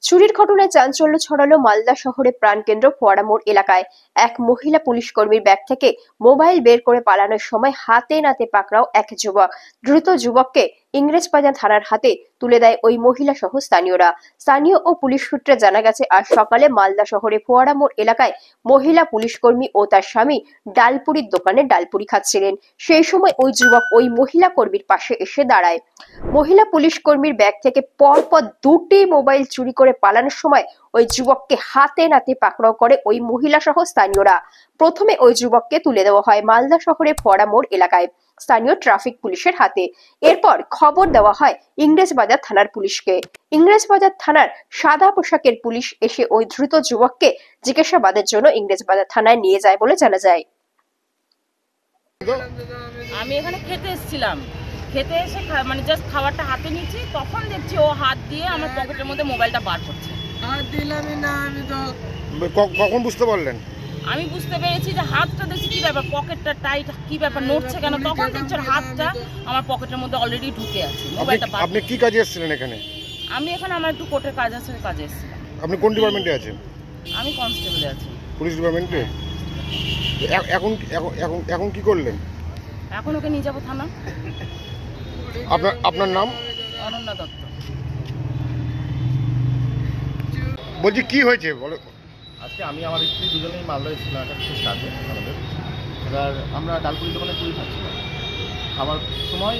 চুরির ঘটনায় চাঞ্চল্য ছড়ালো মালদা শহরে প্রাণকেন্দ্র ফোয়ারা মোড় এলাকায়। এক মহিলা পুলিশ কর্মীর ব্যাগ থেকে মোবাইল বের করে পালানোর সময় হাতে নাতে পাকড়াও এক যুবক। দ্রুত যুবককে ইংরেজবাজার থানার হাতে তুলে দেয় ওই মহিলা সহ স্থানীয়রা। স্থানীয় ও পুলিশ সূত্রে জানা গেছে, আজ সকালে মালদা শহরে ফোয়ারা মোড় এলাকায় মহিলা পুলিশ কর্মী ও তার স্বামী ডালপুরির দোকানে ডালপুরি খাচ্ছিলেন। সেই সময় ওই যুবক ওই মহিলা কর্মীর পাশে এসে দাঁড়ায়। মহিলা পুলিশ কর্মীর ব্যাগ থেকে পরপর দুটি মোবাইল চুরি করে পালানোর সময় ওই যুবককে হাতে নাতে পাকড়াও করে ওই মহিলা সহ স্থানীয়রা। প্রথমে ওই যুবককে তুলে দেওয়া হয় মালদা শহরের ফোয়ারা মোড় এলাকায় স্থানীয় ট্রাফিক পুলিশের হাতে। এরপর খবর দেওয়া হয় ইংরেজবাজার থানার পুলিশকে। ইংরেজবাজার থানার সাদা পোশাকের পুলিশ এসে ওই ধৃত যুবককে জিজ্ঞাসাবাদের জন্য ইংরেজবাজার থানায় নিয়ে যায় বলে জানা যায়। আমি এখানে খেতে এসেছিলাম, খেতে এসে মানে জাস্ট খাবারটা হাতে নিয়েছি, তখন দেখছি ও হাত দিয়ে আমার পকেটের মধ্যে মোবাইলটা বার করছে। কখন বুঝতে পারলেন? আমি বুঝতে পেরেছি যে হাতটা দেখছি কি ব্যাপার, পকেটটা টাইট, কি ব্যাপার নড়ছে কেন, তখন দেখছি হাতটা আমার পকেটের মধ্যে অলরেডি ঢুকে আছে। মোবাইলটা আপনি কি কাজে এসেছিলেন এখানে? আমি এখানে আমার একটু কোর্টের কাজ আছে, কাজে এসেছিলাম। আপনি কোন ডিপার্টমেন্টে আছেন? আমি কনস্টেবলে আছি। পুলিশ ডিপার্টমেন্টে? এখন এখন এখন এখন কি করলেন? এখন ওকে নিয়ে যাবো থানা। আপনার নাম? অনন্যা দত্ত। বলছি কি হয়েছে বলো। আজকে আমি আমার স্ত্রী দুজনেই মালদা এসেছিলাম একটা বিশেষ কাজে আমাদের। এবার আমরা ডালপুরি দোকানে পুরি খাচ্ছিলাম। খাবার সময়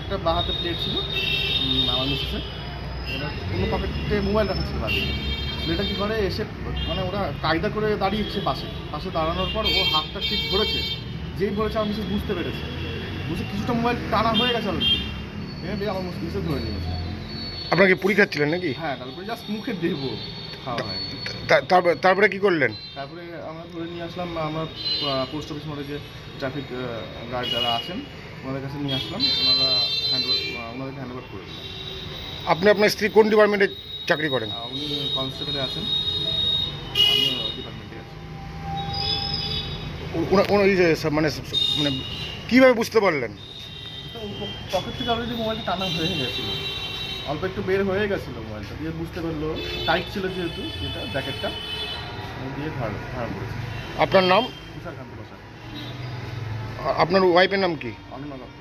একটা বাঁ হাতে প্লেট ছিল আমার মিসেসের, এবার কোনো পকেটে মোবাইল রাখা ছিল বাড়িতে। ছেলেটা কী করে এসে মানে ওরা কায়দা করে দাঁড়িয়েছে পাশে দাঁড়ানোর পর ও হাতটা ঠিক ধরেছে, যেই ধরেছে আমার মিসেস বুঝতে পেরেছে, বুঝে কিছুটা মোবাইল টানা হয়ে গেছে অলরেডি, দিয়ে আমার মিসেস ধরে নিয়েছে। আপনাকে পুরি খাচ্ছিলেন নাকি? হ্যাঁ, ডালপুরি জাস্ট মুখে দেবো, খাওয়া হয়। তারপরে কি করলেন? তারপরে আমরা ধরে নিয়ে আসলাম, আমরা পোস্ট অফিস মোড়ে যে ট্রাফিক গার্ড যারা আছেন ওনাদের কাছে নিয়ে আসলাম, ওনাদেরকে হ্যান্ড ওভার করে দিলাম। আপনি আপনার স্ত্রী কোন ডিপার্টমেন্টে চাকরি করেন? উনি কনস্টেবলে আছেন, আমি ডিপার্টমেন্টে আছি। মানে মানে কীভাবে বুঝতে পারলেন? পকেট থেকে অলরেডি মোবাইলটা টানা হয়ে গেছিলো, অল্প একটু বের হয়ে গেছিলো মোবাইলটা, দিয়ে বুঝতে পারলো টাইট ছিল যেহেতু যেটা জ্যাকেটটা দিয়ে ধরা পড়েছে। আপনার নাম? তুষারকান্ত বসাক। আপনার ওয়াইফের নাম কি? অনন্যা দত্ত।